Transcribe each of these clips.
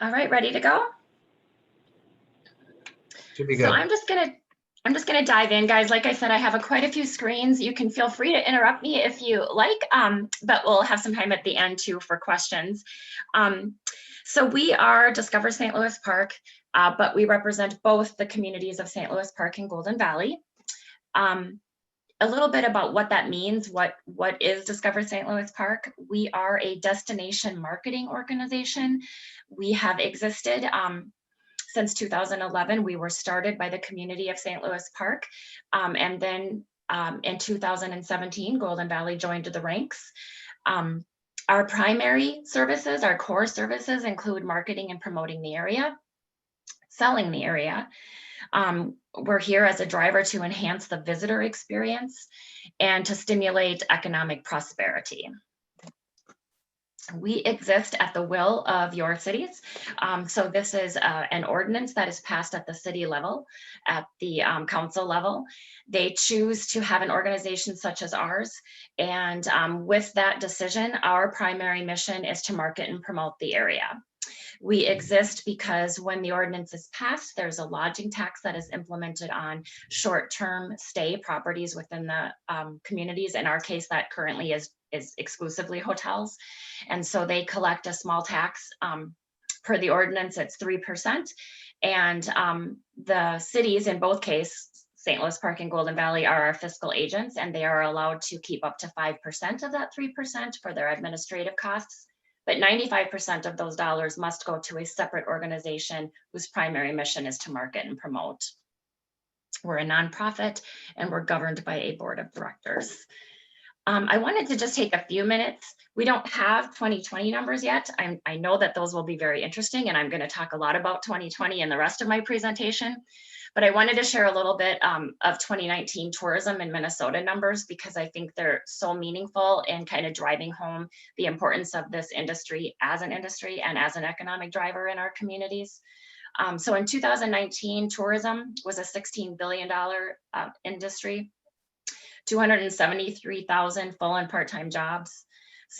All right, ready to go? Should be So good. I'm just gonna dive in, guys. Like I said, I have quite a few screens. You can feel free to interrupt me if you like, but we'll have some time at the end too for questions. So we are Discover St. Louis Park, but we represent both the communities of St. Louis Park and Golden Valley. A little bit about what that means. What is Discover St. Louis Park? We are a destination marketing organization. We have existed since 2011. We were started by the community of St. Louis Park. And then in 2017, Golden Valley joined the ranks. Our primary services, our core services include marketing and promoting the area, selling the area. We're here as a driver to enhance the visitor experience and to stimulate economic prosperity. We exist at the will of your cities. So this is an ordinance that is passed at the city level, at the council level. They choose to have an organization such as ours. And with that decision, our primary mission is to market and promote the area. We exist because when the ordinance is passed, there's a lodging tax that is implemented on short-term stay properties within the communities. In our case, that currently is exclusively hotels. And so they collect a small tax. Per the ordinance, it's 3%. And the cities in both cases, St. Louis Park and Golden Valley, are our fiscal agents, and they are allowed to keep up to 5% of that 3% for their administrative costs. But 95% of those dollars must go to a separate organization whose primary mission is to market and promote. We're a nonprofit and we're governed by a board of directors. I wanted to just take a few minutes. We don't have 2020 numbers yet. I know that those will be very interesting, and I'm going to talk a lot about 2020 in the rest of my presentation. But I wanted to share a little bit of 2019 tourism in Minnesota numbers, because I think they're so meaningful in kind of driving home the importance of this industry as an industry and as an economic driver in our communities. So in 2019, tourism was a $16 billion industry, 273,000 full and part-time jobs,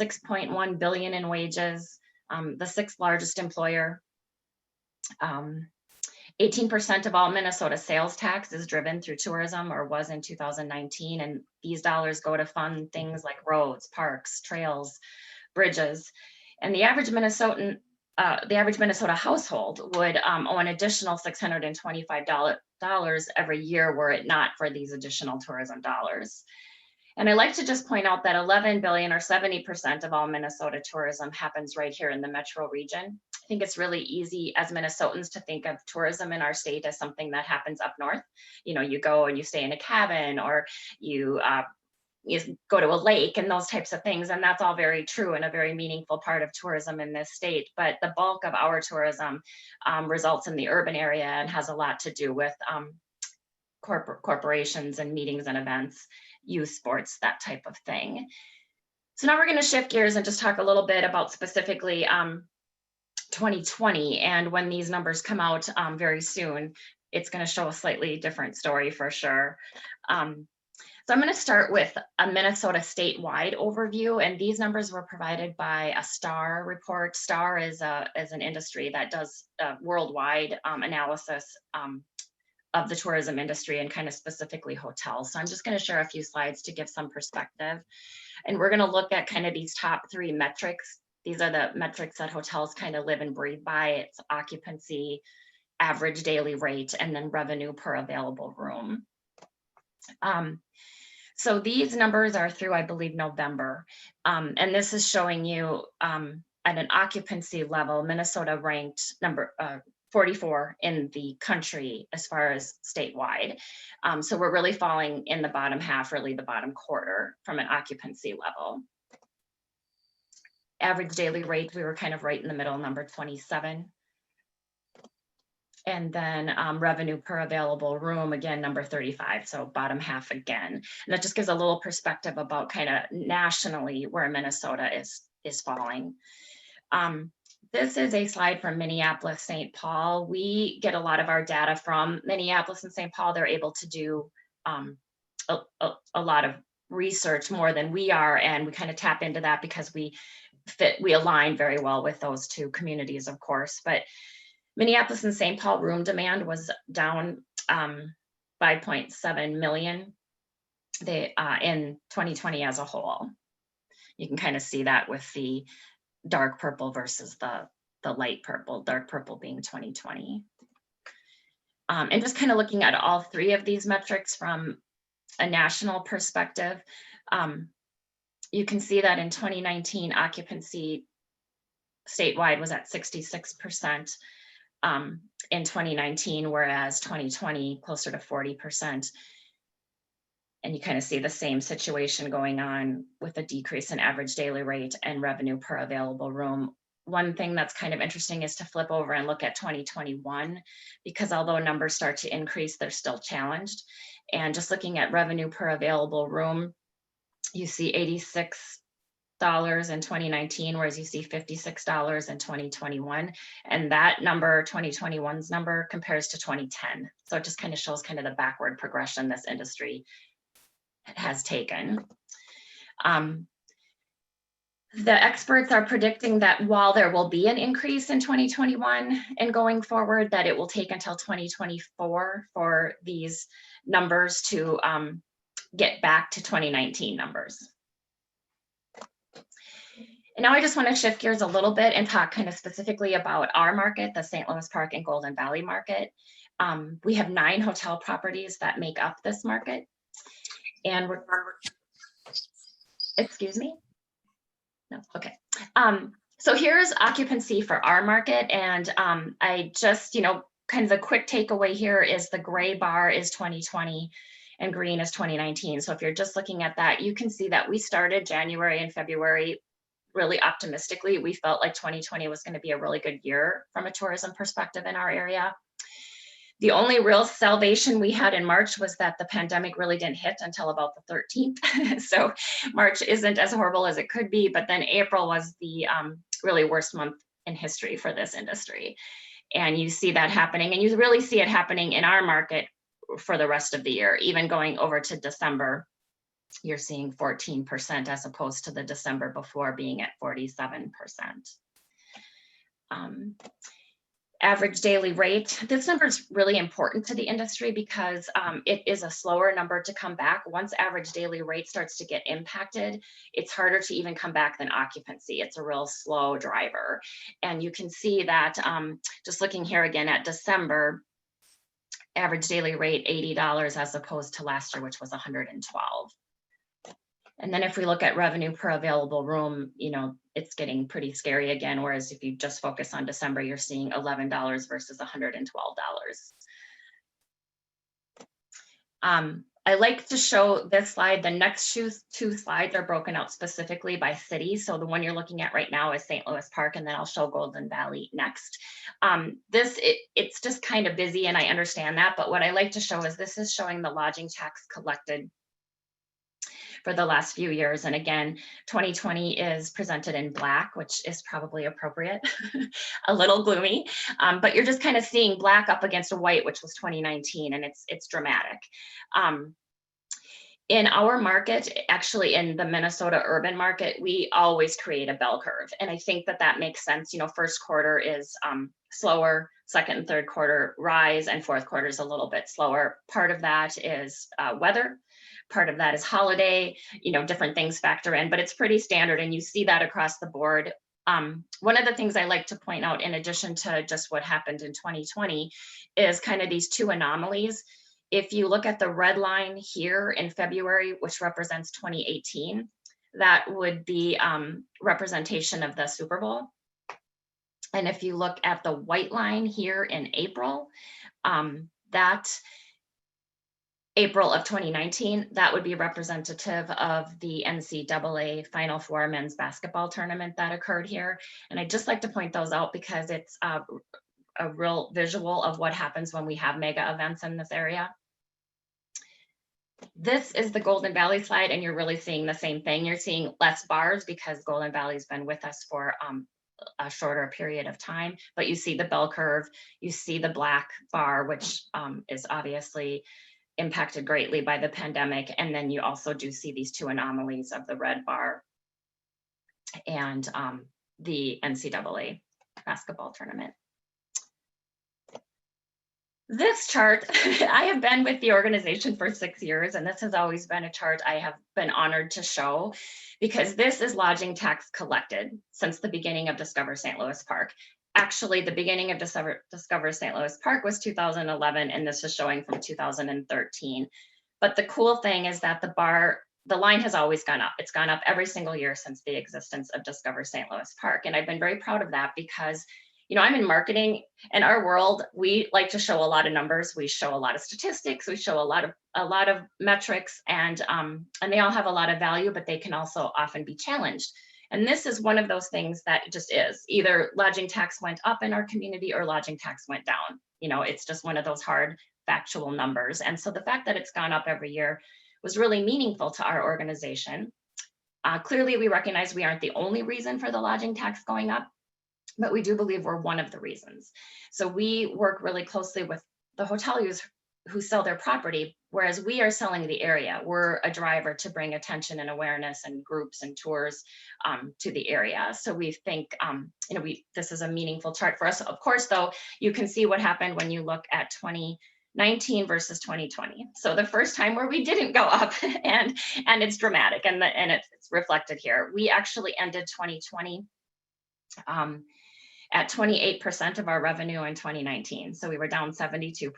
6.1 billion in wages, the sixth largest employer. 18% of all Minnesota sales tax is driven through tourism, or was in 2019, and these dollars go to fund things like roads, parks, trails, bridges. And the average Minnesota household would owe an additional $625 every year were it not for these additional tourism dollars. And I like to just point out that 11 billion, or 70% of all Minnesota tourism, happens right here in the metro region. I think it's really easy as Minnesotans to think of tourism in our state as something that happens up north. You know, you go and you stay in a cabin, or you go to a lake and those types of things. And that's all very true and a very meaningful part of tourism in this state. But the bulk of our tourism results in the urban area and has a lot to do with corporations and meetings and events, youth sports, that type of thing. So now we're going to shift gears and just talk a little bit about specifically 2020. And when these numbers come out very soon, it's going to show a slightly different story for sure. So I'm going to start with a Minnesota statewide overview, and these numbers were provided by a STAR report. STAR is an industry that does worldwide analysis of the tourism industry, and kind of specifically hotels. So I'm just going to share a few slides to give some perspective. And we're going to look at kind of these top three metrics. These are the metrics that hotels kind of live and breathe by. It's occupancy, average daily rate, and then revenue per available room. So these numbers are through, I believe, November. And this is showing you at an occupancy level, Minnesota ranked number 44 in the country as far as statewide. So we're really falling in the bottom half, really the bottom quarter from an occupancy level. Average daily rate, we were kind of right in the middle, number 27. And then revenue per available room, again, number 35, so bottom half again. And that just gives a little perspective about kind of nationally where Minnesota is falling. This is a slide from Minneapolis, St. Paul. We get a lot of our data from Minneapolis and St. Paul. They're able to do a lot of research more than we are, and we kind of tap into that because we we align very well with those two communities, of course. But Minneapolis and St. Paul room demand was down 5.7 million in 2020 as a whole. You can kind of see that with the dark purple versus the light purple, dark purple being 2020. And just kind of looking at all three of these metrics from a national perspective, you can see that in 2019, occupancy statewide was at 66% in 2019, whereas 2020 closer to 40%. And you kind of see the same situation going on with a decrease in average daily rate and revenue per available room. One thing that's kind of interesting is to flip over and look at 2021, because although numbers start to increase, they're still challenged. And just looking at revenue per available room, you see $86 in 2019, whereas you see $56 in 2021. And that number, 2021's number, compares to 2010. So it just kind of shows kind of the backward progression this industry has taken. The experts are predicting that while there will be an increase in 2021 and going forward, that it will take until 2024 for these numbers to get back to 2019 numbers. And now I just want to shift gears a little bit and talk kind of specifically about our market, the St. Louis Park and Golden Valley market. We have 9 hotel properties that make up this market. And we're, excuse me? No, okay. So here's occupancy for our market. And I just, kind of the quick takeaway here is the gray bar is 2020 and green is 2019. So if you're just looking at that, you can see that we started January and February really optimistically. We felt like 2020 was going to be a really good year from a tourism perspective in our area. The only real salvation we had in March was that the pandemic really didn't hit until about the 13th. So March isn't as horrible as it could be, but then April was the really worst month in history for this industry. And you see that happening, and you really see it happening in our market for the rest of the year. Even going over to December, you're seeing 14% as opposed to the December before being at 47%. Average daily rate. This number is really important to the industry because it is a slower number to come back. Once average daily rate starts to get impacted, it's harder to even come back than occupancy. It's a real slow driver. And you can see that just looking here again at December, average daily rate $80 as opposed to last year, which was $112. And then if we look at revenue per available room, it's getting pretty scary again. Whereas if you just focus on December, you're seeing $11 versus $112. I like to show this slide. The next two slides are broken out specifically by city. So the one you're looking at right now is St. Louis Park, and then I'll show Golden Valley next. It's just kind of busy, and I understand that. But what I like to show is this is showing the lodging tax collected for the last few years. And again, 2020 is presented in black, which is probably appropriate, a little gloomy, but you're just kind of seeing black up against a white, which was 2019, and it's dramatic. In our market, actually in the Minnesota urban market, we always create a bell curve. And I think that makes sense. First quarter is slower, second and third quarter rise, and fourth quarter is a little bit slower. Part of that is weather. Part of that is holiday, different things factor in, but it's pretty standard, and you see that across the board. One of the things I like to point out, in addition to just what happened in 2020, is kind of these two anomalies. If you look at the red line here in February, which represents 2018, that would be representation of the Super Bowl. And if you look at the white line here in April, that April of 2019, that would be representative of the NCAA Final Four men's basketball tournament that occurred here. And I'd just like to point those out because it's a real visual of what happens when we have mega events in this area. This is the Golden Valley slide, and you're really seeing the same thing. You're seeing less bars because Golden Valley's been with us for a shorter period of time, but you see the bell curve, you see the black bar, which is obviously impacted greatly by the pandemic. And then you also do see these two anomalies of the red bar and the NCAA basketball tournament. This chart, I have been with the organization for 6 years, and this has always been a chart I have been honored to show, because this is lodging tax collected since the beginning of Discover St. Louis Park. Actually, the beginning of Discover St. Louis Park was 2011, and this is showing from 2013. But the cool thing is that the line has always gone up. It's gone up every single year since the existence of Discover St. Louis Park. And I've been very proud of that because, I'm in marketing. In our world, we like to show a lot of numbers. We show a lot of statistics. We show a lot of metrics, and they all have a lot of value, but they can also often be challenged. And this is one of those things that just is either lodging tax went up in our community or lodging tax went down. It's just one of those hard factual numbers. And so the fact that it's gone up every year was really meaningful to our organization. Clearly, we recognize we aren't the only reason for the lodging tax going up, but we do believe we're one of the reasons. So we work really closely with the hoteliers who sell their property, whereas we are selling the area. We're a driver to bring attention and awareness and groups and tours to the area. So we think, this is a meaningful chart for us. Of course, though, you can see what happened when you look at 2019 versus 2020. So the first time where we didn't go up, and it's dramatic, and it's reflected here. We actually ended 2020 at 28% of our revenue in 2019. So we were down 72%.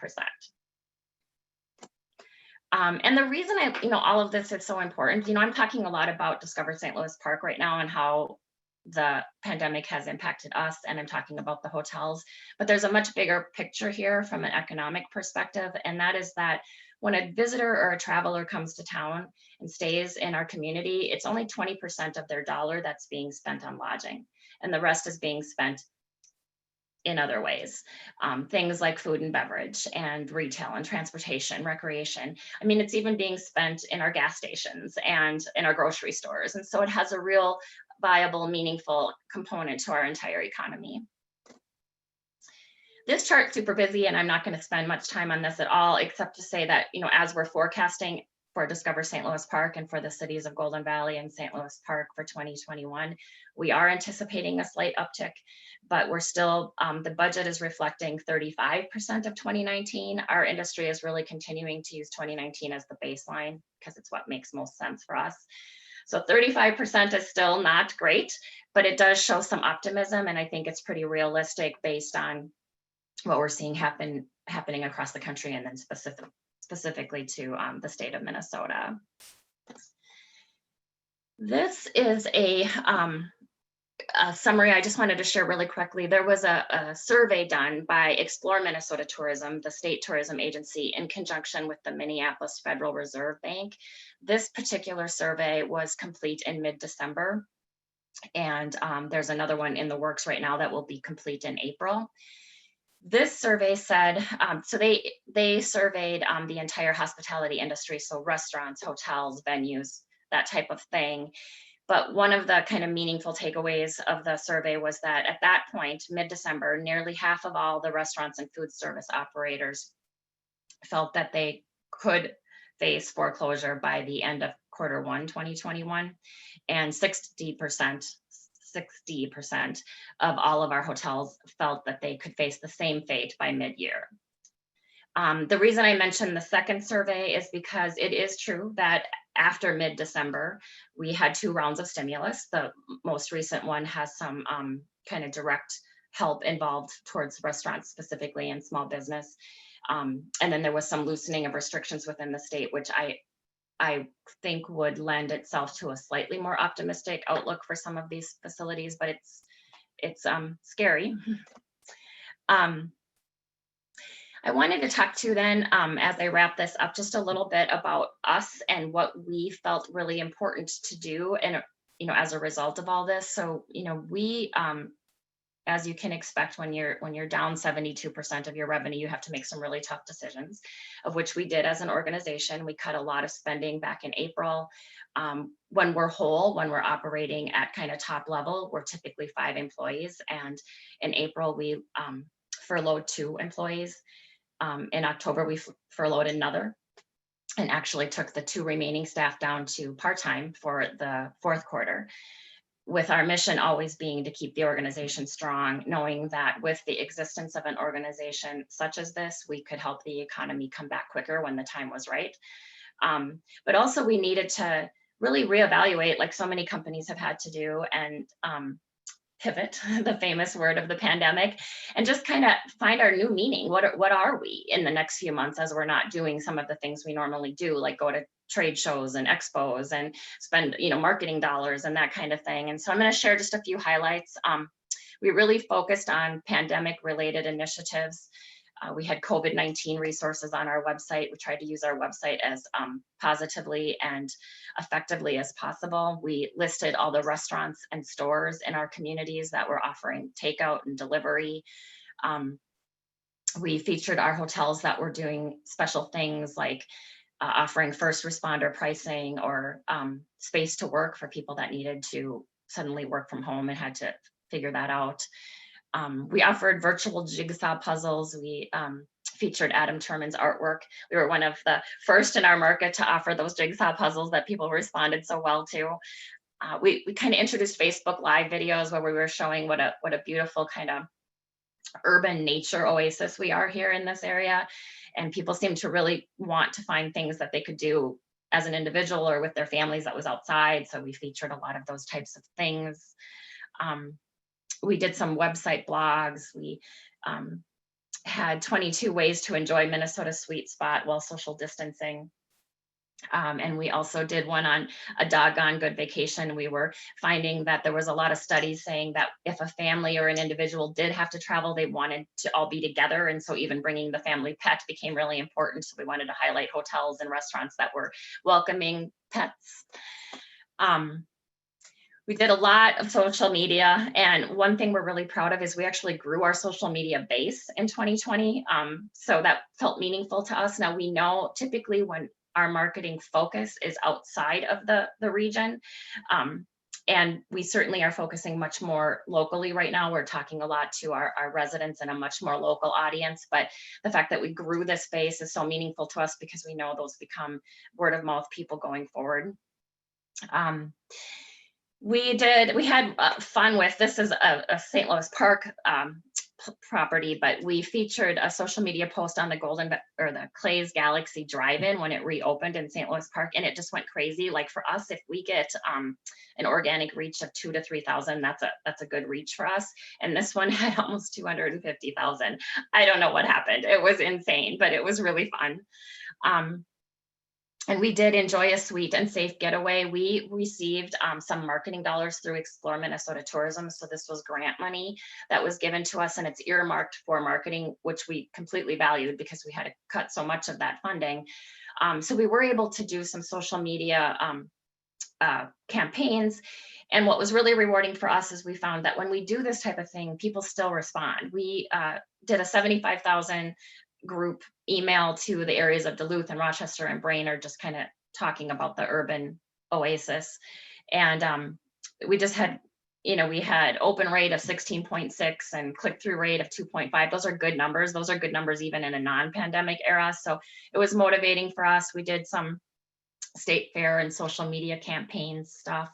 And the reason all of this is so important, I'm talking a lot about Discover St. Louis Park right now and how the pandemic has impacted us, and I'm talking about the hotels, but there's a much bigger picture here from an economic perspective, and that is that when a visitor or a traveler comes to town and stays in our community, it's only 20% of their dollar that's being spent on lodging, and the rest is being spent in other ways, things like food and beverage and retail and transportation, recreation. It's even being spent in our gas stations and in our grocery stores. And so it has a real viable, meaningful component to our entire economy. This chart's super busy, and I'm not going to spend much time on this at all, except to say that, as we're forecasting for Discover St. Louis Park and for the cities of Golden Valley and St. Louis Park for 2021, we are anticipating a slight uptick, but we're still, the budget is reflecting 35% of 2019. Our industry is really continuing to use 2019 as the baseline because it's what makes most sense for us. So 35% is still not great, but it does show some optimism, and I think it's pretty realistic based on what we're seeing happening across the country, and then specifically to the state of Minnesota. This is a summary I just wanted to share really quickly. There was a survey done by Explore Minnesota Tourism, the state tourism agency, in conjunction with the Minneapolis Federal Reserve Bank. This particular survey was complete in mid-December, and there's another one in the works right now that will be complete in April. This survey said, so they surveyed the entire hospitality industry, so restaurants, hotels, venues, that type of thing. But one of the kind of meaningful takeaways of the survey was that at that point, mid-December, nearly half of all the restaurants and food service operators felt that they could face foreclosure by the end of Q1 2021, and 60% of all of our hotels felt that they could face the same fate by mid-year. The reason I mentioned the second survey is because it is true that after mid-December, we had 2 rounds of stimulus. The most recent one has some kind of direct help involved towards restaurants specifically and small business. And then there was some loosening of restrictions within the state, which I think would lend itself to a slightly more optimistic outlook for some of these facilities, but it's scary. I wanted to talk to then, as I wrap this up, just a little bit about us and what we felt really important to do, and as a result of all this. So we, as you can expect, when you're down 72% of your revenue, you have to make some really tough decisions, of which we did as an organization. We cut a lot of spending back in April. When we're whole, when we're operating at kind of top level, we're typically 5 employees. And in April, we furloughed 2 employees. In October, we furloughed another, and actually took the 2 remaining staff down to part-time for the fourth quarter. with our mission always being to keep the organization strong, knowing that with the existence of an organization such as this, we could help the economy come back quicker when the time was right. But also we needed to really reevaluate, like so many companies have had to do, and pivot, the famous word of the pandemic, and just kind of find our new meaning. What are we in the next few months as we're not doing some of the things we normally do, like go to trade shows and expos and spend, marketing dollars and that kind of thing. And so I'm going to share just a few highlights. We really focused on pandemic related initiatives. We had COVID-19 resources on our website. We tried to use our website as positively and effectively as possible. We listed all the restaurants and stores in our communities that were offering takeout and delivery. We featured our hotels that were doing special things like offering first responder pricing or space to work for people that needed to suddenly work from home and had to figure that out. We offered virtual jigsaw puzzles. We featured Adam Turman's artwork. We were one of the first in our market to offer those jigsaw puzzles that people responded so well to. We kind of introduced Facebook Live videos where we were showing what a beautiful kind of urban nature oasis we are here in this area. And people seemed to really want to find things that they could do as an individual or with their families that was outside. So we featured a lot of those types of things. We did some website blogs. We had 22 ways to enjoy Minnesota's sweet spot while social distancing. And we also did one on a doggone good vacation. We were finding that there was a lot of studies saying that if a family or an individual did have to travel, they wanted to all be together. And so even bringing the family pet became really important. So we wanted to highlight hotels and restaurants that were welcoming pets. We did a lot of social media, and one thing we're really proud of is we actually grew our social media base in 2020. So that felt meaningful to us. Now we know typically when our marketing focus is outside of the region, and we certainly are focusing much more locally right now. We're talking a lot to our residents and a much more local audience, but the fact that we grew this base is so meaningful to us because we know those become word of mouth people going forward. We had fun with, this is a St. Louis Park property, but we featured a social media post on the Clay's Galaxy Drive-In when it reopened in St. Louis Park, and it just went crazy. Like for us, if we get an organic reach of 2,000 to 3,000, that's a good reach for us. And this one had almost 250,000. I don't know what happened. It was insane, but it was really fun. And we did enjoy a sweet and safe getaway. We received some marketing dollars through Explore Minnesota Tourism. So this was grant money that was given to us, and it's earmarked for marketing, which we completely valued because we had to cut so much of that funding. So we were able to do some social media campaigns. And what was really rewarding for us is we found that when we do this type of thing, people still respond. We did a 75,000 group email to the areas of Duluth and Rochester and Brainerd, just kind of talking about the urban oasis. And we just had, we had open rate of 16.6 and click-through rate of 2.5. Those are good numbers. Those are good numbers even in a non-pandemic era. So it was motivating for us. We did some state fair and social media campaigns stuff.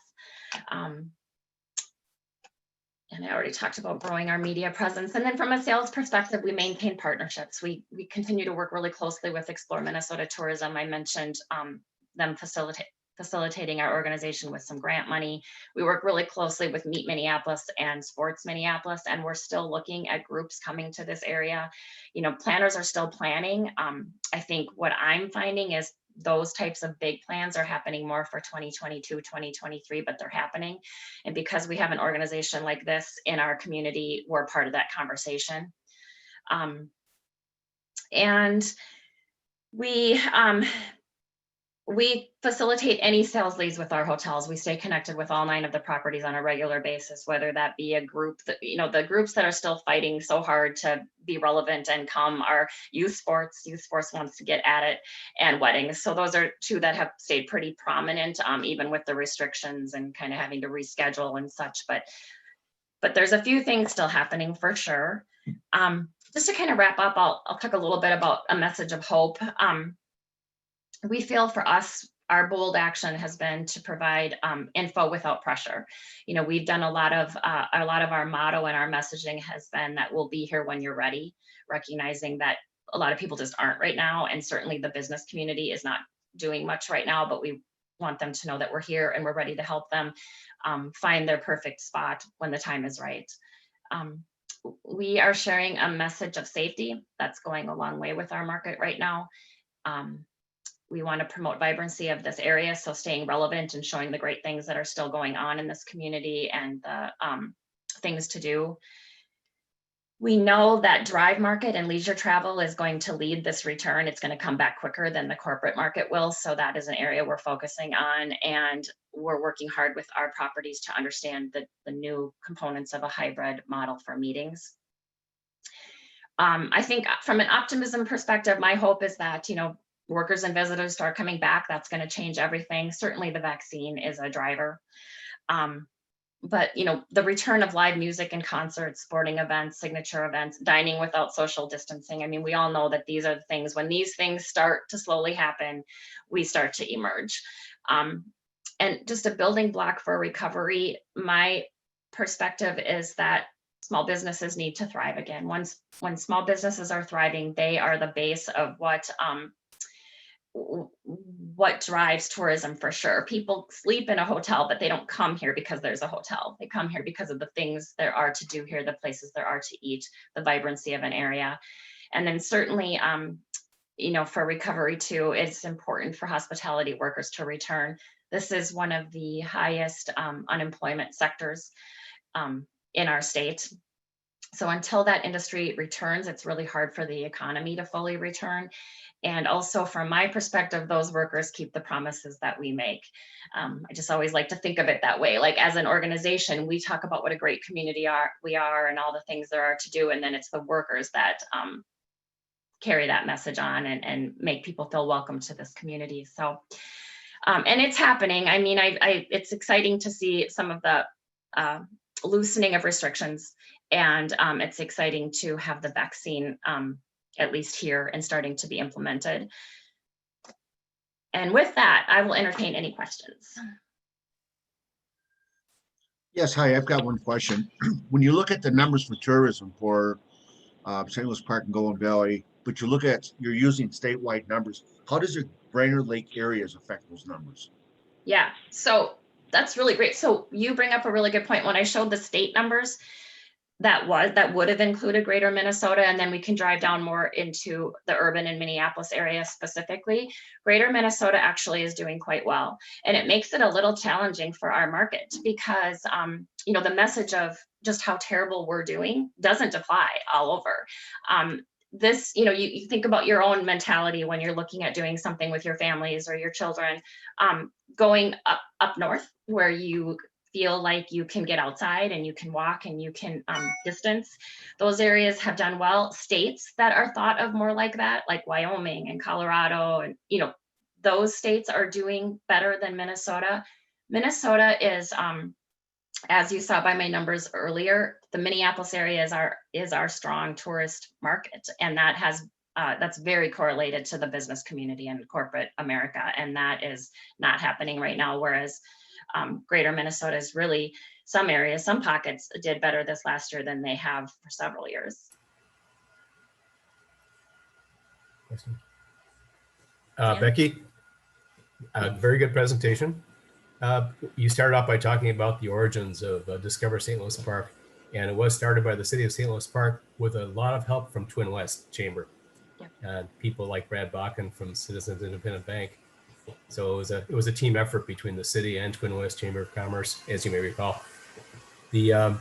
And I already talked about growing our media presence. And then from a sales perspective, we maintain partnerships. We continue to work really closely with Explore Minnesota Tourism. I mentioned them facilitating our organization with some grant money. We work really closely with Meet Minneapolis and Sports Minneapolis, and we're still looking at groups coming to this area. Planners are still planning. I think what I'm finding is those types of big plans are happening more for 2022, 2023, but they're happening. And because we have an organization like this in our community, we're part of that conversation. And we facilitate any sales leads with our hotels. We stay connected with all 9 of the properties on a regular basis, whether that be a group that, the groups that are still fighting so hard to be relevant and come are youth sports. Youth sports wants to get at it, and weddings. So those are 2 that have stayed pretty prominent, even with the restrictions and kind of having to reschedule and such. But there's a few things still happening for sure. Just to kind of wrap up, I'll talk a little bit about a message of hope. We feel for us, our bold action has been to provide info without pressure. You know, we've done a lot of our motto and our messaging has been that we'll be here when you're ready, recognizing that a lot of people just aren't right now, and certainly the business community is not doing much right now, but we want them to know that we're here and we're ready to help them find their perfect spot when the time is right. We are sharing a message of safety that's going a long way with our market right now. We want to promote vibrancy of this area, so staying relevant and showing the great things that are still going on in this community and the things to do. We know that drive market and leisure travel is going to lead this return. It's going to come back quicker than the corporate market will. So that is an area we're focusing on, and we're working hard with our properties to understand the new components of a hybrid model for meetings. I think from an optimism perspective, my hope is that, you know, workers and visitors start coming back. That's going to change everything. Certainly the vaccine is a driver. But, you know, the return of live music and concerts, sporting events, signature events, dining without social distancing. I mean, we all know that these are the things, when these things start to slowly happen, we start to emerge. And just a building block for recovery, my perspective is that small businesses need to thrive again. When small businesses are thriving, they are the base of what drives tourism for sure. People sleep in a hotel, but they don't come here because there's a hotel. They come here because of the things there are to do here, the places there are to eat, the vibrancy of an area. And then certainly, you know, for recovery too, it's important for hospitality workers to return. This is one of the highest unemployment sectors in our state. So until that industry returns, it's really hard for the economy to fully return. And also from my perspective, those workers keep the promises that we make. I just always like to think of it that way. Like as an organization, we talk about what a great community we are and all the things there are to do. And then it's the workers that carry that message on and make people feel welcome to this community. So, and it's happening. I mean, it's exciting to see some of the loosening of restrictions, and it's exciting to have the vaccine at least here and starting to be implemented. And with that, I will entertain any questions. Yes, hi, I've got one question. When you look at the numbers for tourism for St. Louis Park and Golden Valley, but you're using statewide numbers, how does your Brainerd Lake areas affect those numbers? Yeah, so that's really great. So you bring up a really good point. When I showed the state numbers, that would have included greater Minnesota, and then we can drive down more into the urban and Minneapolis area specifically. Greater Minnesota actually is doing quite well, and it makes it a little challenging for our market because you know, the message of just how terrible we're doing doesn't apply all over. This, you know, you think about your own mentality when you're looking at doing something with your families or your children, going up north where you feel like you can get outside and you can walk and you can distance. Those areas have done well. States that are thought of more like that, like Wyoming and Colorado, and you know, those states are doing better than Minnesota. Minnesota is, as you saw by my numbers earlier, the Minneapolis area is our strong tourist market, and that has that's very correlated to the business community and corporate America, and that is not happening right now. Whereas greater Minnesota is really, some areas, some pockets did better this last year than they have for several years. Becky, very good presentation. You started off by talking about the origins of Discover St. Louis Park, and it was started by the city of St. Louis Park with a lot of help from Twin West Chamber. Yep. People like Brad Bakken from Citizens Independent Bank. So it was a team effort between the city and Twin West Chamber of Commerce, as you may recall. I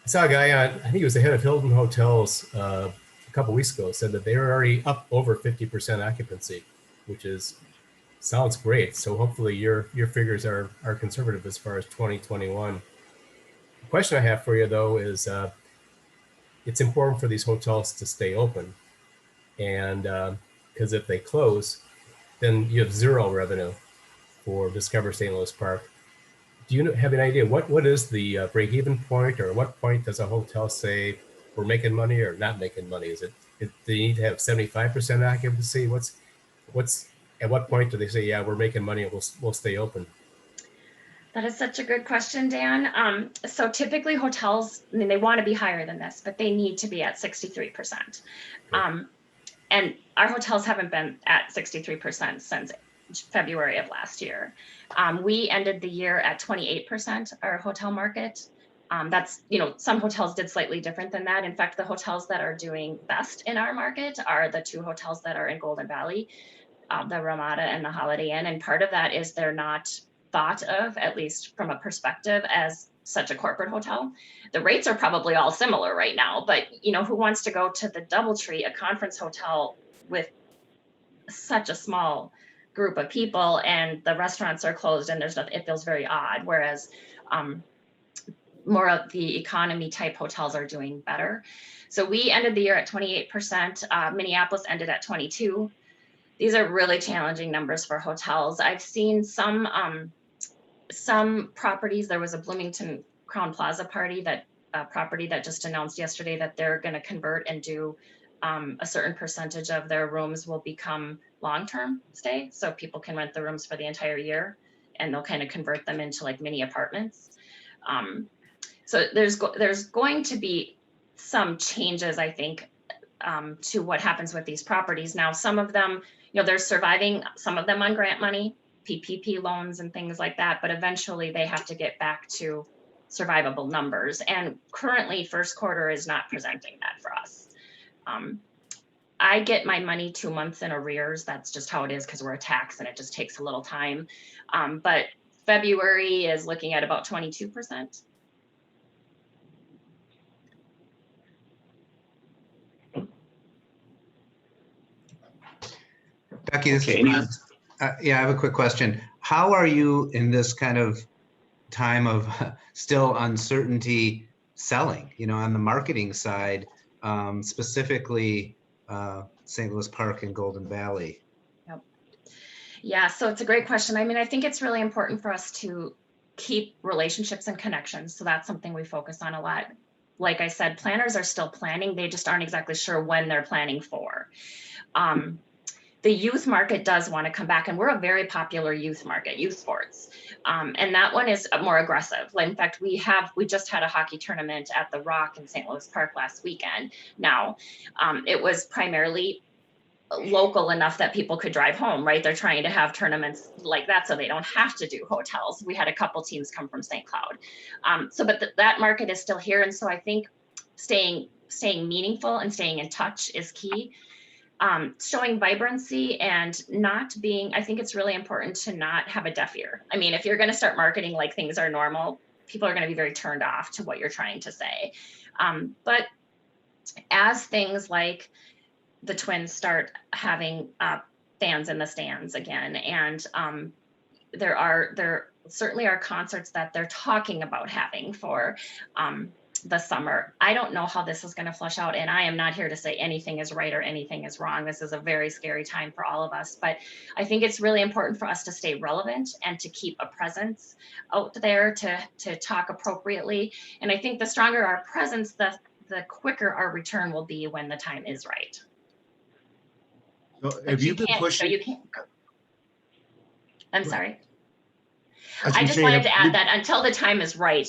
saw a guy on, I think he was the head of Hilton Hotels a couple weeks ago, said that they were already up over 50% occupancy, which sounds great. So hopefully your figures are conservative as far as 2021. The question I have for you though is it's important for these hotels to stay open, and because if they close, then you have zero revenue for Discover St. Louis Park. Do you have an idea what is the break-even point, or what point does a hotel say we're making money or not making money? Is it do you need to have 75% occupancy? What's At what point do they say, yeah, we're making money, we'll stay open? That is such a good question, Dan. So typically hotels, I mean, they want to be higher than this, but they need to be at 63%. And our hotels haven't been at 63% since February of last year. We ended the year at 28%, our hotel market. That's, some hotels did slightly different than that. In fact, the hotels that are doing best in our market are the 2 hotels that are in Golden Valley, the Ramada and the Holiday Inn. And part of that is they're not thought of, at least from a perspective, as such a corporate hotel. The rates are probably all similar right now, but who wants to go to the DoubleTree, a conference hotel with such a small group of people, and the restaurants are closed and there's nothing? It feels very odd. Whereas more of the economy type hotels are doing better. So we ended the year at 28%. Minneapolis ended at 22%. These are really challenging numbers for hotels. I've seen some properties. There was a Bloomington Crown Plaza property that just announced yesterday that they're going to convert and do a certain percentage of their rooms will become long-term stay. So people can rent the rooms for the entire year, and they'll kind of convert them into like mini apartments. So there's going to be some changes, I think, to what happens with these properties. Now, some of them, they're surviving, some of them on grant money, PPP loans and things like that, but eventually they have to get back to survivable numbers. And currently, first quarter is not presenting that for us. I get my money 2 months in arrears. That's just how it is because we're a tax and it just takes a little time. But February is looking at about 22%. Becky, this is Brent. Yeah, I have a quick question. How are you in this kind of time of still uncertainty selling, on the marketing side, specifically St. Louis Park and Golden Valley? Yep. Yeah, so it's a great question. I mean, I think it's really important for us to keep relationships and connections. So that's something we focus on a lot. Like I said, planners are still planning. They just aren't exactly sure when they're planning for. The youth market does want to come back, and we're a very popular youth market, youth sports. And that one is more aggressive. In fact, we just had a hockey tournament at the Rock in St. Louis Park last weekend. Now, it was primarily local enough that people could drive home, right? They're trying to have tournaments like that so they don't have to do hotels. We had a couple teams come from St. Cloud. But that market is still here. And so I think staying meaningful and staying in touch is key. Showing vibrancy and not being, I think it's really important to not have a deaf ear. I mean, if you're going to start marketing like things are normal, people are going to be very turned off to what you're trying to say. But as things like the Twins start having fans in the stands again, and there certainly are concerts that they're talking about having for the summer. I don't know how this is going to flush out, and I am not here to say anything is right or anything is wrong. This is a very scary time for all of us, but I think it's really important for us to stay relevant and to keep a presence out there to talk appropriately. And I think the stronger our presence, the quicker our return will be when the time is right. So have you been pushing? I'm sorry. I just wanted to add that until the time is right,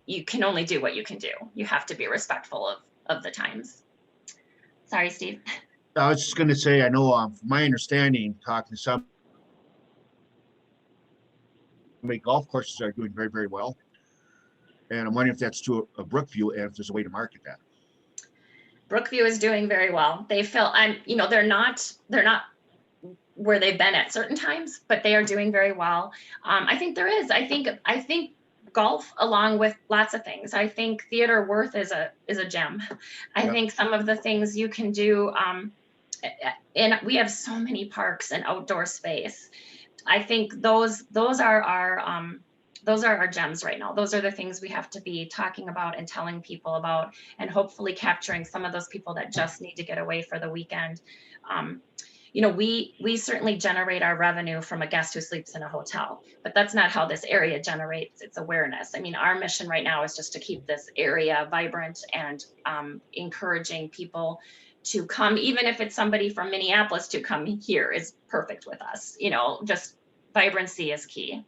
you can only do what you can do. You have to be respectful of the times. Sorry, Steve. I was just going to say, I know from my understanding, talking to some golf courses are doing very, very well. And I'm wondering if that's true of Brookview and if there's a way to market that. Brookview is doing very well. They feel, they're not where they've been at certain times, but they are doing very well. I think there is. I think golf, along with lots of things. I think Theater Worth is a gem. I think some of the things you can do, and we have so many parks and outdoor space. I think those are our gems right now. Those are the things we have to be talking about and telling people about, and hopefully capturing some of those people that just need to get away for the weekend. we certainly generate our revenue from a guest who sleeps in a hotel, but that's not how this area generates its awareness. I mean, our mission right now is just to keep this area vibrant and encouraging people to come, even if it's somebody from Minneapolis to come here is perfect with us. Just vibrancy is key.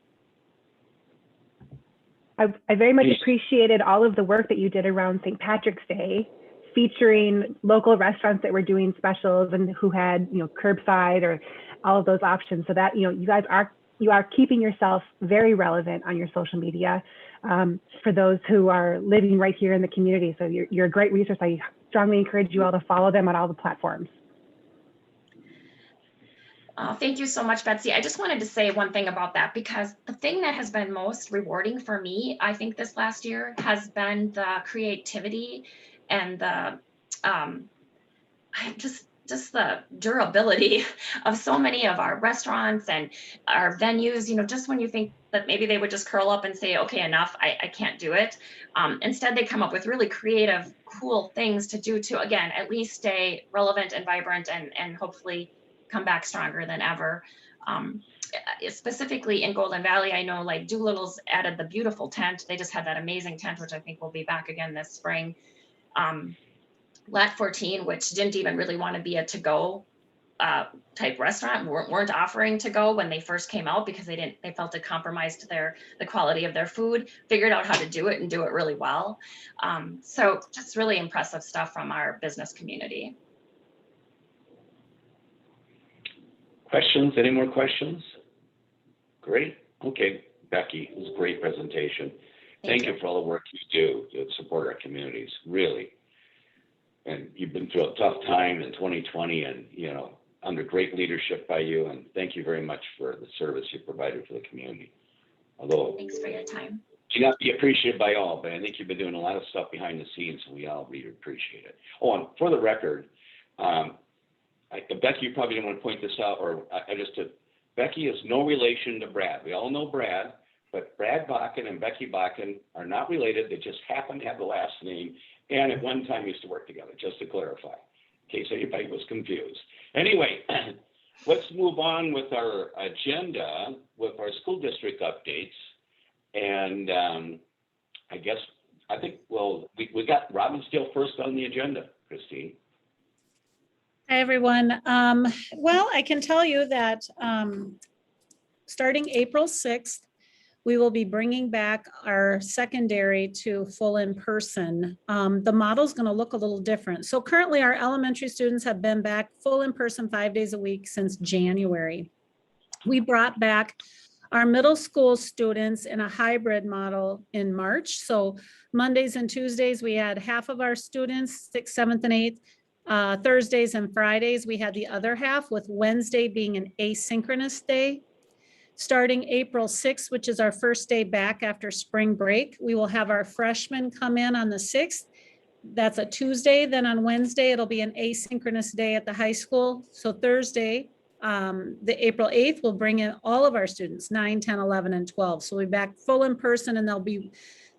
I very much appreciated all of the work that you did around St. Patrick's Day, featuring local restaurants that were doing specials and who had, curbside or all of those options. So that, you are keeping yourself very relevant on your social media for those who are living right here in the community. So you're a great resource. I strongly encourage you all to follow them on all the platforms. Thank you so much, Betsy. I just wanted to say one thing about that, because the thing that has been most rewarding for me, I think this last year, has been the creativity and the just the durability of so many of our restaurants and our venues. Just when you think that maybe they would just curl up and say, okay, enough, I can't do it. Instead, they come up with really creative, cool things to do to, again, at least stay relevant and vibrant and hopefully come back stronger than ever. Specifically in Golden Valley, I know like Doolittle's added the beautiful tent. They just had that amazing tent, which I think will be back again this spring. Lat 14, which didn't even really want to be a to-go type restaurant, weren't offering to go when they first came out because they felt it compromised the quality of their food, figured out how to do it and do it really well. So just really impressive stuff from our business community. Questions? Any more questions? Great. Okay, Becky, it was a great presentation. Thank you for all the work you do to support our communities, really. And you've been through a tough time in 2020 and, under great leadership by you. And thank you very much for the service you provided for the community. Although, thanks for your time. It may not be appreciated by all, but I think you've been doing a lot of stuff behind the scenes and we all really appreciate it. Oh, and for the record, Becky, you probably didn't want to point this out, or Becky is no relation to Brad. We all know Brad, but Brad Bakken and Becky Bakken are not related. They just happen to have the last name, and at one time used to work together, just to clarify, in case anybody was confused. Anyway, let's move on with our agenda, with our school district updates. And I think we got Robbinsdale first on the agenda, Christine. Hi, everyone. Well, I can tell you that starting April 6th, we will be bringing back our secondary to full in-person. The model is going to look a little different. So currently our elementary students have been back full in-person 5 days a week since January. We brought back our middle school students in a hybrid model in March. So Mondays and Tuesdays, we had half of our students, 6th, 7th, and 8th. Thursdays and Fridays, we had the other half, with Wednesday being an asynchronous day. Starting April 6th, which is our first day back after spring break, we will have our freshmen come in on the 6th. That's a Tuesday. Then on Wednesday, it'll be an asynchronous day at the high school. So Thursday, the April 8th, we'll bring in all of our students, 9, 10, 11, and 12. So we'll be back full in person, and they'll be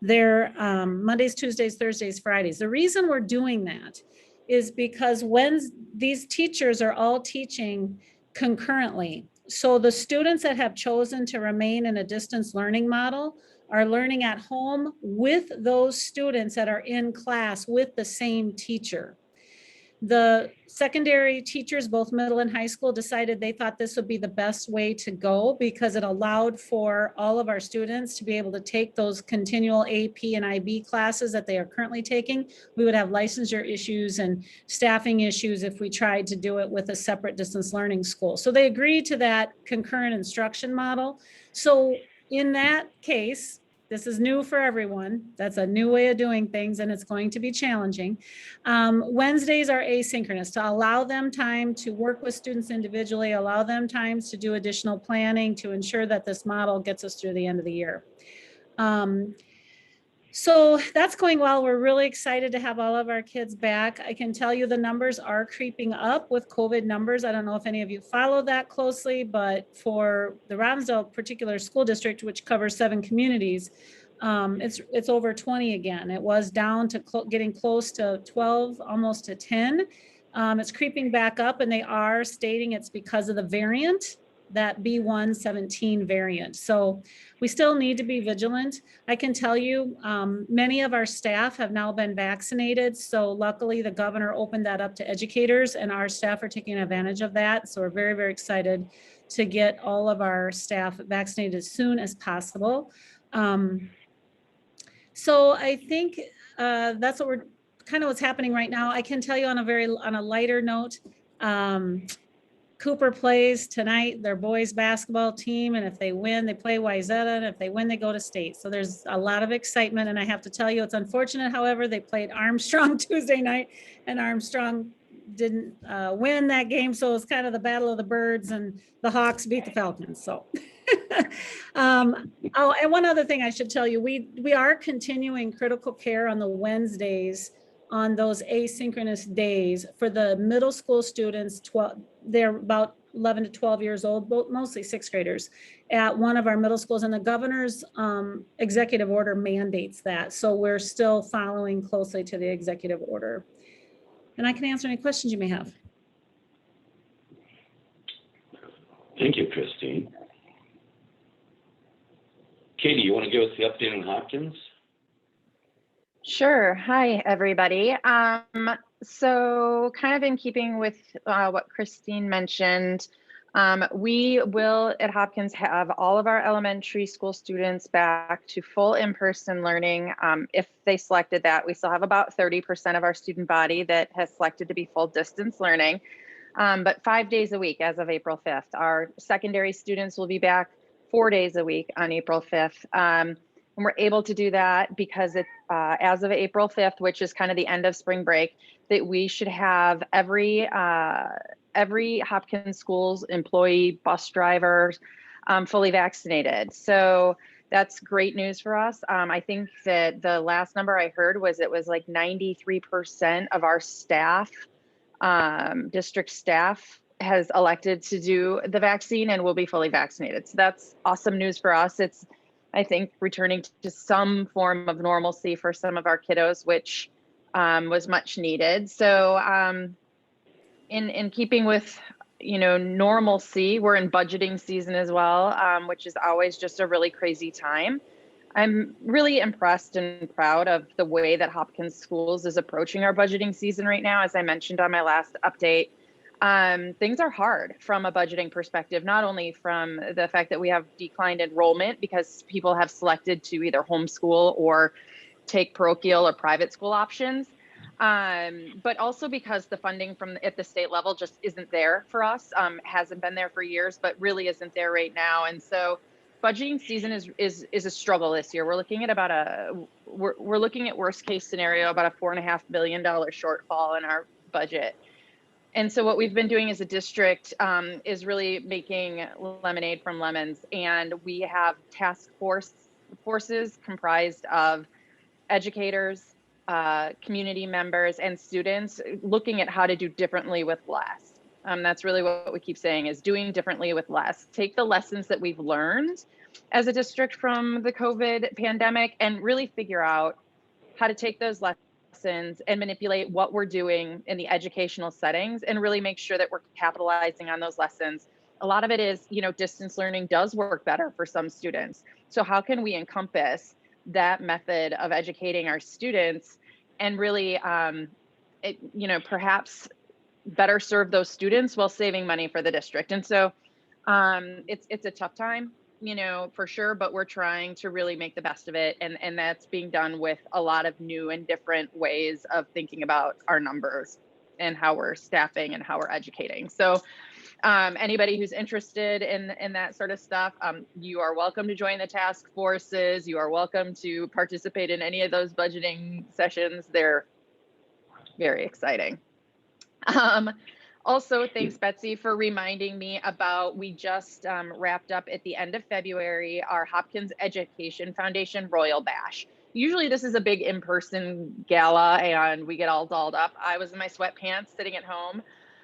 there Mondays, Tuesdays, Thursdays, Fridays. The reason we're doing that is because when these teachers are all teaching concurrently. So the students that have chosen to remain in a distance learning model are learning at home with those students that are in class with the same teacher. The secondary teachers, both middle and high school, decided they thought this would be the best way to go because it allowed for all of our students to be able to take those continual AP and IB classes that they are currently taking. We would have licensure issues and staffing issues if we tried to do it with a separate distance learning school. So they agreed to that concurrent instruction model. So in that case, this is new for everyone. That's a new way of doing things, and it's going to be challenging. Wednesdays are asynchronous to allow them time to work with students individually, allow them times to do additional planning to ensure that this model gets us through the end of the year. So that's going well. We're really excited to have all of our kids back. I can tell you the numbers are creeping up with COVID numbers. I don't know if any of you follow that closely, but for the Robbinsdale particular school district, which covers 7 communities, it's over 20 again. It was down to getting close to 12, almost to 10. It's creeping back up, and they are stating it's because of the variant, that B117 variant. So we still need to be vigilant. I can tell you, many of our staff have now been vaccinated. So luckily the governor opened that up to educators, and our staff are taking advantage of that. So we're very, very excited to get all of our staff vaccinated as soon as possible. So I think that's what we're kind of what's happening right now. I can tell you on a lighter note, Cooper plays tonight, their boys basketball team, and if they win, they play Wayzata, and if they win, they go to state. So there's a lot of excitement, and I have to tell you, it's unfortunate, however, they played Armstrong Tuesday night, and Armstrong didn't win that game, so it's kind of the battle of the birds, and the Hawks beat the Falcons, so. Oh, and one other thing I should tell you, we are continuing critical care on the Wednesdays on those asynchronous days for the middle school students. They're about 11 to 12 years old, mostly sixth graders at one of our middle schools, and the governor's executive order mandates that. So we're still following closely to the executive order. And I can answer any questions you may have. Thank you, Christine. Katie, you want to give us the update on Hopkins? Sure. Hi, everybody. So kind of in keeping with what Christine mentioned, we will at Hopkins have all of our elementary school students back to full in-person learning. If they selected that, we still have about 30% of our student body that has selected to be full distance learning, but 5 days a week as of April 5th. Our secondary students will be back 4 days a week on April 5th. And we're able to do that because it, as of April 5th, which is kind of the end of spring break, that we should have every Hopkins schools employee, bus drivers, fully vaccinated. So that's great news for us. I think that the last number I heard was it was like 93% of our staff, district staff, has elected to do the vaccine and will be fully vaccinated. So that's awesome news for us. It's, I think, returning to some form of normalcy for some of our kiddos, which was much needed. So in keeping with, normalcy, we're in budgeting season as well, which is always just a really crazy time. I'm really impressed and proud of the way that Hopkins Schools is approaching our budgeting season right now. As I mentioned on my last update, things are hard from a budgeting perspective, not only from the fact that we have declined enrollment because people have selected to either homeschool or take parochial or private school options, but also because the funding at the state level just isn't there for us, hasn't been there for years, but really isn't there right now. And so budgeting season is a struggle this year. We're looking at we're looking at worst case scenario, about a $4.5 million shortfall in our budget. And so what we've been doing as a district is really making lemonade from lemons. And we have task forces comprised of educators, community members, and students looking at how to do differently with less. That's really what we keep saying, is doing differently with less. Take the lessons that we've learned as a district from the COVID pandemic and really figure out how to take those lessons and manipulate what we're doing in the educational settings and really make sure that we're capitalizing on those lessons. A lot of it is, distance learning does work better for some students. So how can we encompass that method of educating our students and really, perhaps better serve those students while saving money for the district? And so it's a tough time, for sure, but we're trying to really make the best of it. And that's being done with a lot of new and different ways of thinking about our numbers and how we're staffing and how we're educating. So anybody who's interested in that sort of stuff, you are welcome to join the task forces. You are welcome to participate in any of those budgeting sessions. They're very exciting. Also, thanks, Betsy, for reminding me about, we just wrapped up at the end of February, our Hopkins Education Foundation Royal Bash. Usually this is a big in-person gala and we get all dolled up. I was in my sweatpants sitting at home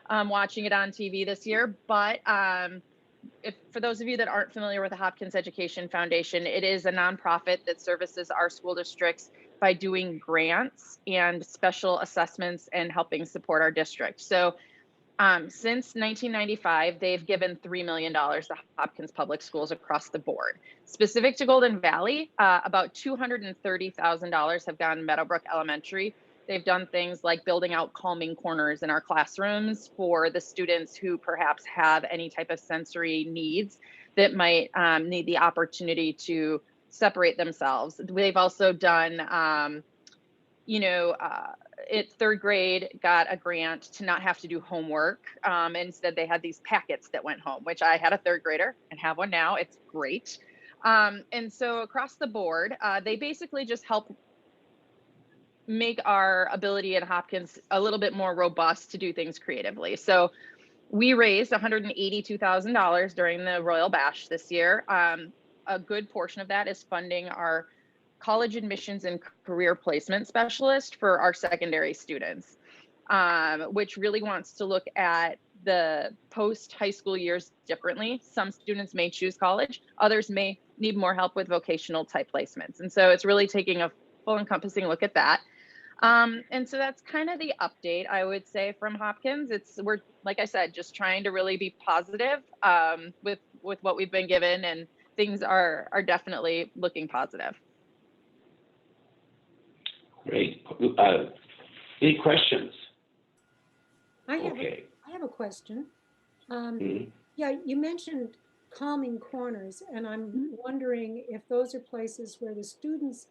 watching it on TV this year. But for those of you that aren't familiar with the Hopkins Education Foundation, it is a nonprofit that services our school districts by doing grants and special assessments and helping support our district. So since 1995, they've given $3 million to Hopkins Public Schools across the board. Specific to Golden Valley, about $230,000 have gone Meadowbrook Elementary. They've done things like building out calming corners in our classrooms for the students who perhaps have any type of sensory needs that might need the opportunity to separate themselves. They've also done, it's third grade got a grant to not have to do homework. Instead, they had these packets that went home, which I had a third grader and have one now. It's great. And so across the board, they basically just help make our ability at Hopkins a little bit more robust to do things creatively. So we raised $182,000 during the Royal Bash this year. A good portion of that is funding our college admissions and career placement specialist for our secondary students, which really wants to look at the post-high school years differently. Some students may choose college, others may need more help with vocational type placements. And so it's really taking a full encompassing look at that. And so that's kind of the update, I would say, from Hopkins. We're, like I said, just trying to really be positive with what we've been given, and things are definitely looking positive. Great. Any questions? I Okay. have a question. Mhm. Yeah, you mentioned calming corners, and I'm wondering if those are places where the students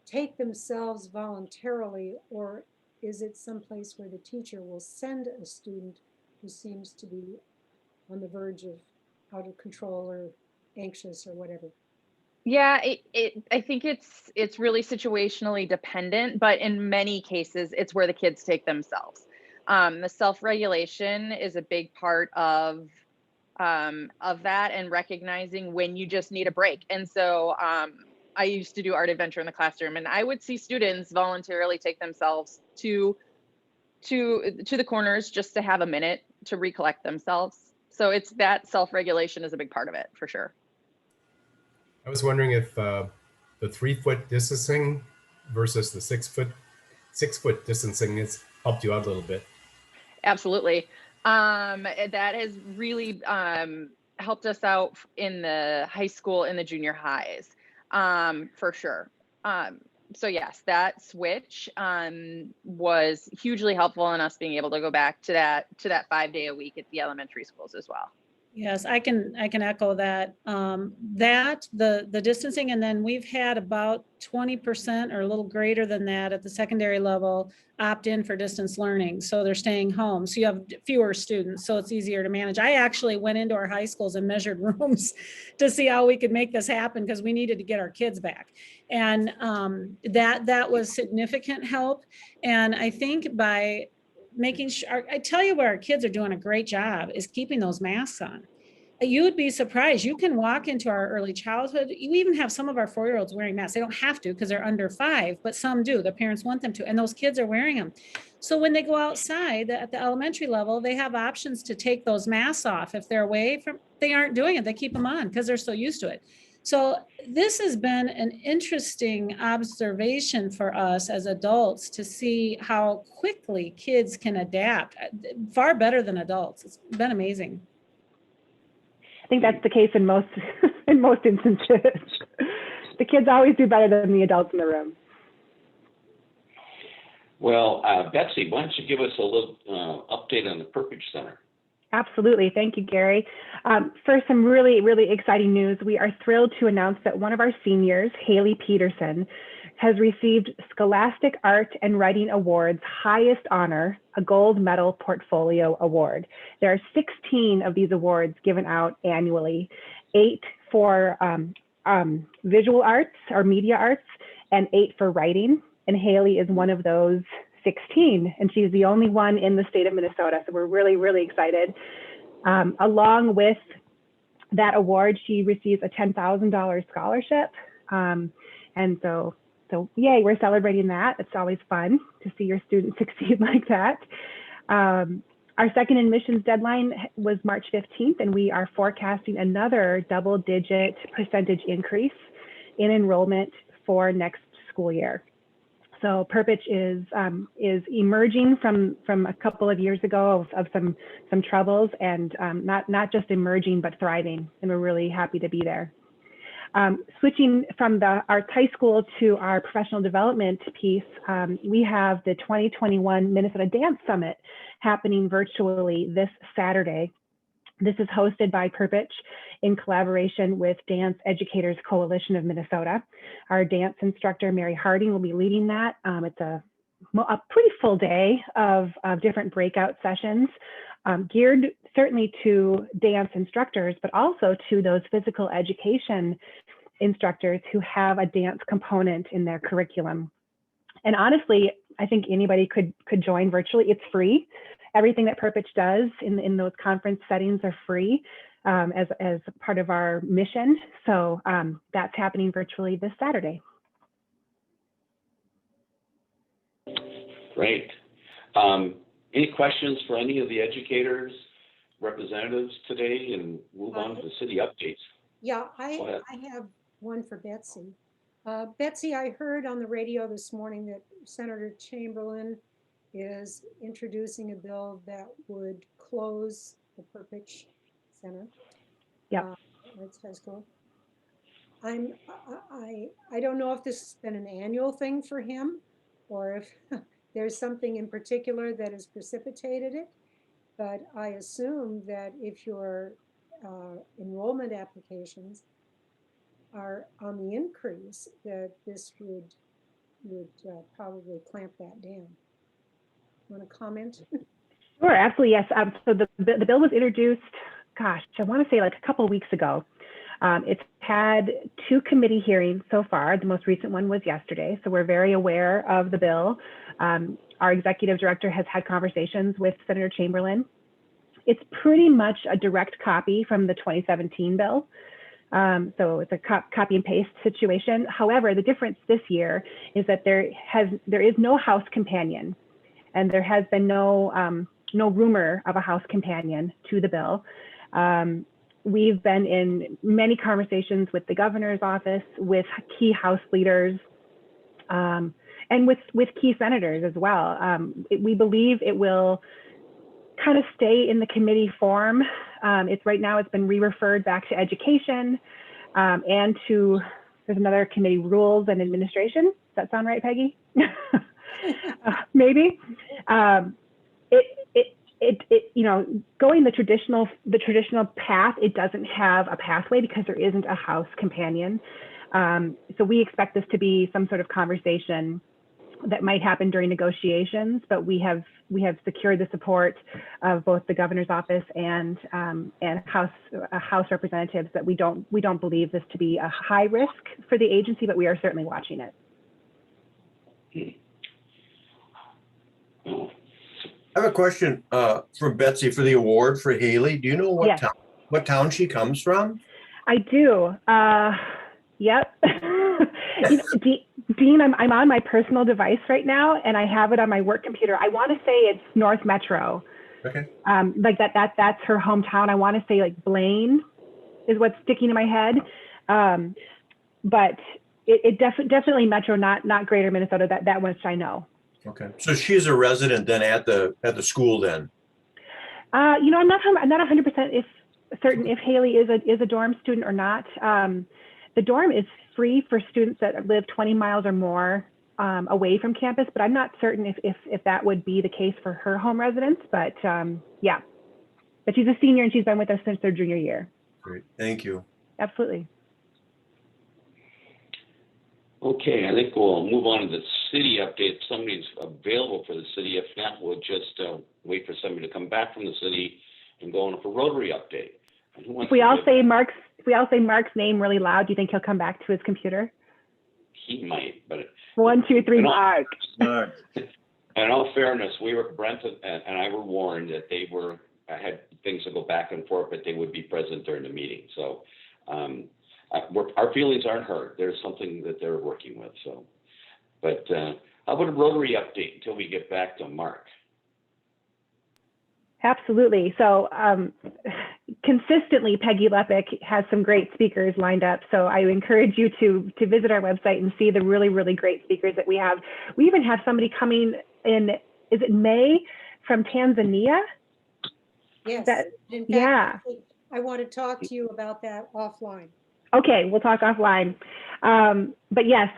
take themselves voluntarily, or is it someplace where the teacher will send a student who seems to be on the verge of out of control or anxious or whatever? Yeah, I think it's really situationally dependent, but in many cases, it's where the kids take themselves. The self-regulation is a big part of that, and recognizing when you just need a break. And so I used to do art adventure in the classroom, and I would see students voluntarily take themselves to the corners just to have a minute to recollect themselves. So it's that self-regulation is a big part of it, for sure. I was wondering if the 3-foot distancing versus the 6-foot distancing has helped you out a little bit. Absolutely. That has really helped us out in the high school and the junior highs, for sure. So yes, that switch was hugely helpful in us being able to go back to that 5-day a week at the elementary schools as well. Yes, I can echo that. The distancing, and then we've had about 20% or a little greater than that at the secondary level opt in for distance learning. So they're staying home. So you have fewer students, so it's easier to manage. I actually went into our high schools and measured rooms to see how we could make this happen, because we needed to get our kids back. And that was significant help. And I think by making sure, I tell you where our kids are doing a great job is keeping those masks on. You would be surprised. You can walk into our early childhood. You even have some of our 4-year-olds wearing masks. They don't have to because they're under 5, but some do. The parents want them to, and those kids are wearing them. So when they go outside at the elementary level, they have options to take those masks off. If they're away from, they aren't doing it. They keep them on because they're so used to it. So this has been an interesting observation for us as adults to see how quickly kids can adapt, far better than adults. It's been amazing. I think that's the case in most instances. The kids always do better than the adults in the room. Well, Betsy, why don't you give us a little update on the Perkage Center? Absolutely. Thank you, Gary. First, some really, really exciting news. We are thrilled to announce that one of our seniors, Haley Peterson, has received Scholastic Art and Writing Award's highest honor, a Gold Medal Portfolio Award. There are 16 of these awards given out annually, 8 for visual arts or media arts, and 8 for writing. And Haley is one of those 16, and she's the only one in the state of Minnesota. So we're really, really excited. Along with that award, she receives a $10,000 scholarship. And so yay, we're celebrating that. It's always fun to see your students succeed like that. Our second admissions deadline was March 15th, and we are forecasting another double-digit percentage increase in enrollment for next school year. So Perpich is emerging from a couple of years ago of some troubles, and not just emerging but thriving, and we're really happy to be there. Switching from the arts high school to our professional development piece, we have the 2021 Minnesota Dance Summit happening virtually this Saturday. This is hosted by Perpich in collaboration with Dance Educators Coalition of Minnesota. Our dance instructor, Mary Harding, will be leading that. It's a pretty full day of different breakout sessions, geared certainly to dance instructors, but also to those physical education instructors who have a dance component in their curriculum. And honestly, I think anybody could join virtually. It's free. Everything that Perpich does in those conference settings are free as part of our mission. So that's happening virtually this Saturday. Great. Any questions for any of the educators, representatives today, and move on to the city updates? Yeah, I have one for Betsy. Betsy, I heard on the radio this morning that Senator Chamberlain is introducing a bill that would close the Perpich Center. Yeah. Arts High School. I don't know if this has been an annual thing for him, or if there's something in particular that has precipitated it, but I assume that if your enrollment applications are on the increase, that this would probably clamp that down. Want to comment? Sure, absolutely, yes. So the bill was introduced, gosh, I want to say like a couple of weeks ago. It's had 2 committee hearings so far. The most recent one was yesterday, so we're very aware of the bill. Our executive director has had conversations with Senator Chamberlain. It's pretty much a direct copy from the 2017 bill. So it's a copy and paste situation. However, the difference this year is that there is no House companion, and there has been no rumor of a House companion to the bill. We've been in many conversations with the governor's office, with key House leaders, and with key senators as well. We believe it will kind of stay in the committee form. It's right now, it's been re-referred back to education and to, there's another committee, rules and administration. Does that sound right, Peggy? Maybe. You know, going the traditional path, it doesn't have a pathway because there isn't a House companion. So we expect this to be some sort of conversation that might happen during negotiations, but we have secured the support of both the governor's office and House representatives that we don't believe this to be a high risk for the agency, but we are certainly watching it. I have a question for Betsy for the award for Haley. Do you know what Yes. what town she comes from? I do. Yep. You know, Dean, I'm on my personal device right now, and I have it on my work computer. I want to say it's North Metro. Okay. Like that's her hometown. I want to say like Blaine is what's sticking in my head. But it definitely Metro, not Greater Minnesota. That much I know. Okay. So she's a resident then at the school then. You know, I'm not 100% certain if Haley is a dorm student or not. The dorm is free for students that live 20 miles or more away from campus, but I'm not certain if that would be the case for her home residence. But yeah, but she's a senior and she's been with us since their junior year. Great. Thank you. Absolutely. Okay, I think we'll move on to the city update. If somebody's available for the city. If not, we'll just wait for somebody to come back from the city and go on for Rotary update. If we all say Mark's name really loud, do you think he'll come back to his computer? He might, but 1, 2, 3, Mark. In all fairness, Brent and I were warned that they had things to go back and forth, but they would be present during the meeting. So our feelings aren't hurt. There's something that they're working with. So, but how about a Rotary update until we get back to Mark? Absolutely. So consistently, Peggy Lepic has some great speakers lined up. So I encourage you to visit our website and see the really, really great speakers that we have. We even have somebody coming in, is it May, from Tanzania? Yes. In fact, Yeah. I want to talk to you about that offline. Okay, we'll talk offline. But yes,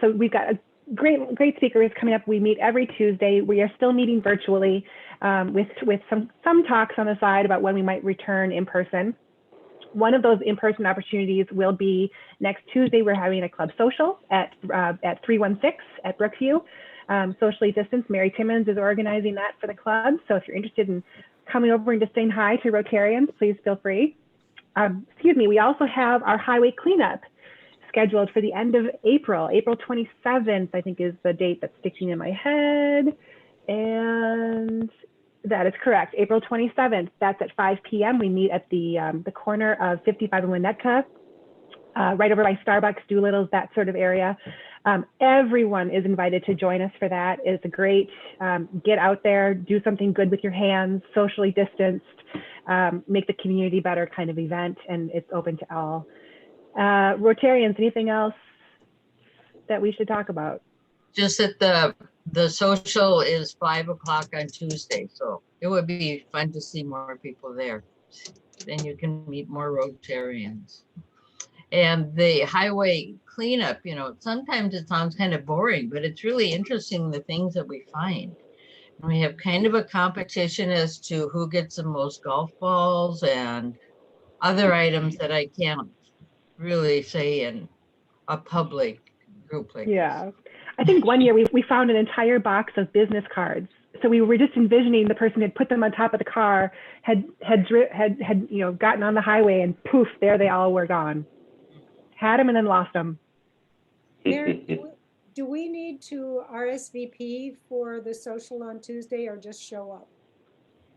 so we've got a great speakers coming up. We meet every Tuesday. We are still meeting virtually with some talks on the side about when we might return in person. One of those in-person opportunities will be next Tuesday. We're having a club social at 316 at Brookview. Socially distanced. Mary Timmons is organizing that for the club. So if you're interested in coming over and just saying hi to Rotarians, please feel free. Excuse me, we also have our highway cleanup scheduled for the end of April. April 27th, I think, is the date that's sticking in my head. And that is correct, April 27th. That's at 5 p.m. We meet at the corner of 55 and Winnetka, right over by Starbucks, Doolittle's, that sort of area. Everyone is invited to join us for that. It's a great get out there, do something good with your hands, socially distanced, make the community better kind of event, and it's open to all. Rotarians, anything else that we should talk about? Just that the social is 5 o'clock on Tuesday, so it would be fun to see more people there. Then you can meet more Rotarians. And the highway cleanup, you know, sometimes it sounds kind of boring, but it's really interesting, the things that we find. And we have kind of a competition as to who gets the most golf balls and other items that I can't really say in a public group like Yeah, this. I think one year we found an entire box of business cards. So we were just envisioning the person had put them on top of the car, had you know, gotten on the highway, and poof, there they all were gone. Had them and then lost them. Mary, do we need to RSVP for the social on Tuesday, or just show up?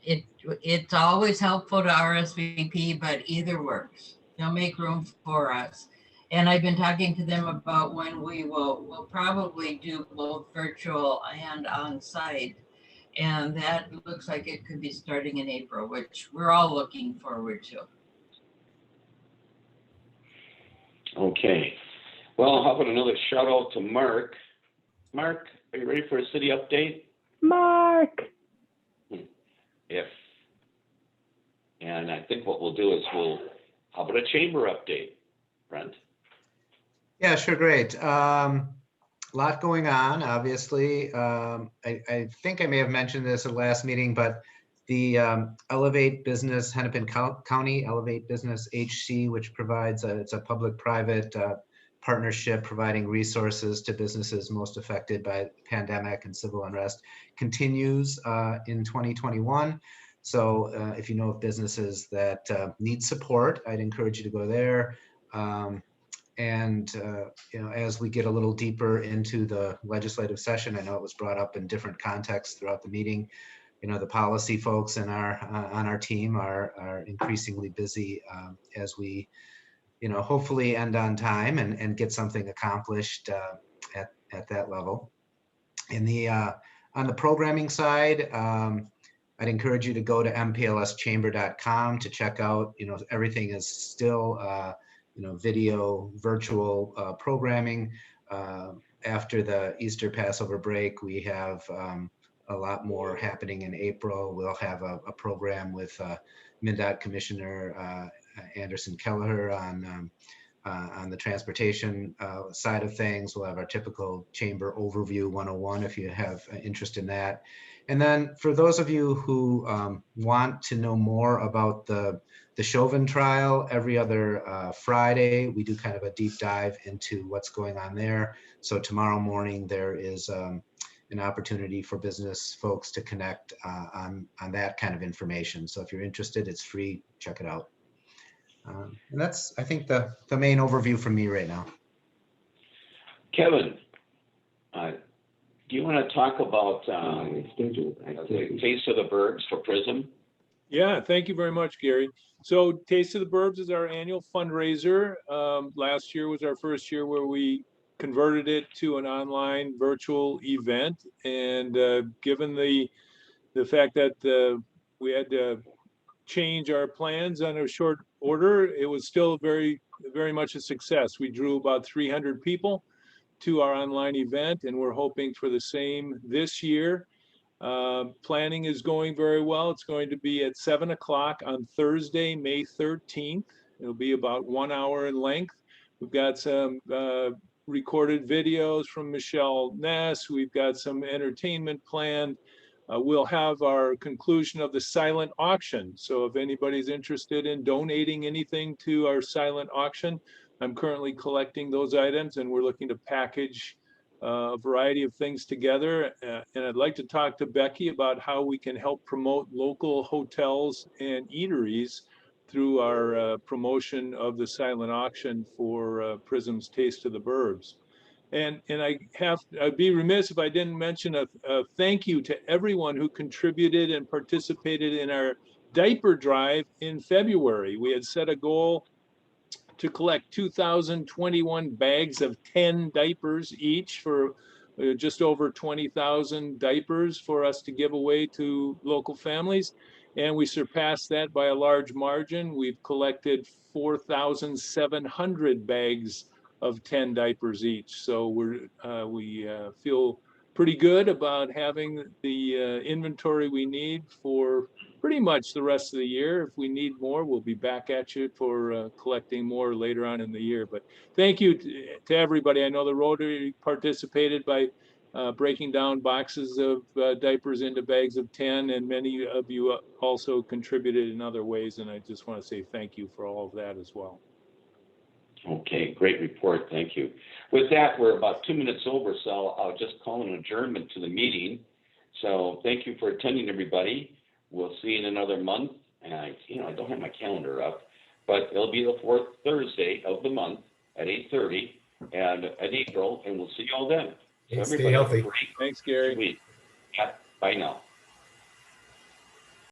It's always helpful to RSVP, but either works. They'll make room for us. And I've been talking to them about when we'll probably do both virtual and on site. And that looks like it could be starting in April, which we're all looking forward to. Okay. Well, how about another shout out to Mark? Mark, are you ready for a city update? Mark. And I think what we'll do is how about a chamber update, Brent? Yeah, sure, great. A lot going on, obviously. I think I may have mentioned this at the last meeting, but the Elevate Business, Hennepin County Elevate Business HC, which provides it's a public-private partnership providing resources to businesses most affected by pandemic and civil unrest, continues in 2021. So if you know of businesses that need support, I'd encourage you to go there. And you know, as we get a little deeper into the legislative session, I know it was brought up in different contexts throughout the meeting. You know, the policy folks in on our team are increasingly busy as we, you know, hopefully end on time and get something accomplished at that level. In the on the programming side, I'd encourage you to go to mplschamber.com to check out. You know, everything is still you know, video, virtual programming. After the Easter Passover break, we have a lot more happening in April. We'll have a program with MnDOT Commissioner Anderson Kelleher on the transportation side of things. We'll have our typical Chamber Overview 101 if you have interest in that. And then for those of you who want to know more about the Chauvin trial, every other Friday, we do kind of a deep dive into what's going on there. So tomorrow morning, there is an opportunity for business folks to connect on that kind of information. So if you're interested, it's free, check it out. And that's, I think, the main overview from me right now. Kevin, do you want to talk about the Taste of the Burbs for PRISM? Yeah, thank you very much, Gary. So Taste of the Burbs is our annual fundraiser. Last year was our first year where we converted it to an online virtual event. And given the fact that we had to change our plans on a short order. It was still very much a success. We drew about 300 people to our online event, and we're hoping for the same this year. Planning is going very well. It's going to be at 7 o'clock on Thursday, May 13th. It'll be about 1 hour in length. We've got some recorded videos from Michelle Ness. We've got some entertainment planned. We'll have our conclusion of the silent auction. So if anybody's interested in donating anything to our silent auction, I'm currently collecting those items, and we're looking to package a variety of things together. And I'd like to talk to Becky about how we can help promote local hotels and eateries through our promotion of the silent auction for Prism's Taste of the Burbs. And I'd be remiss if I didn't mention a thank you to everyone who contributed and participated in our diaper drive in February. We had set a goal to collect 2,021 bags of 10 diapers each for just over 20,000 diapers for us to give away to local families. And we surpassed that by a large margin. We've collected 4,700 bags of 10 diapers each. So we feel pretty good about having the inventory we need for pretty much the rest of the year. If we need more, we'll be back at you for collecting more later on in the year. But thank you to everybody. I know the Rotary participated by breaking down boxes of diapers into bags of 10, and many of you also contributed in other ways. And I just want to say thank you for all of that as well. Okay, great report. Thank you. With that, we're about 2 minutes over, so I'll just call an adjournment to the meeting. So thank you for attending, everybody. We'll see you in another month. And I don't have my calendar up, but it'll be the 4th Thursday of the month at 8:30 and at April, and we'll see you all then. So Stay healthy. Thanks, Gary. Week. Yeah, bye now.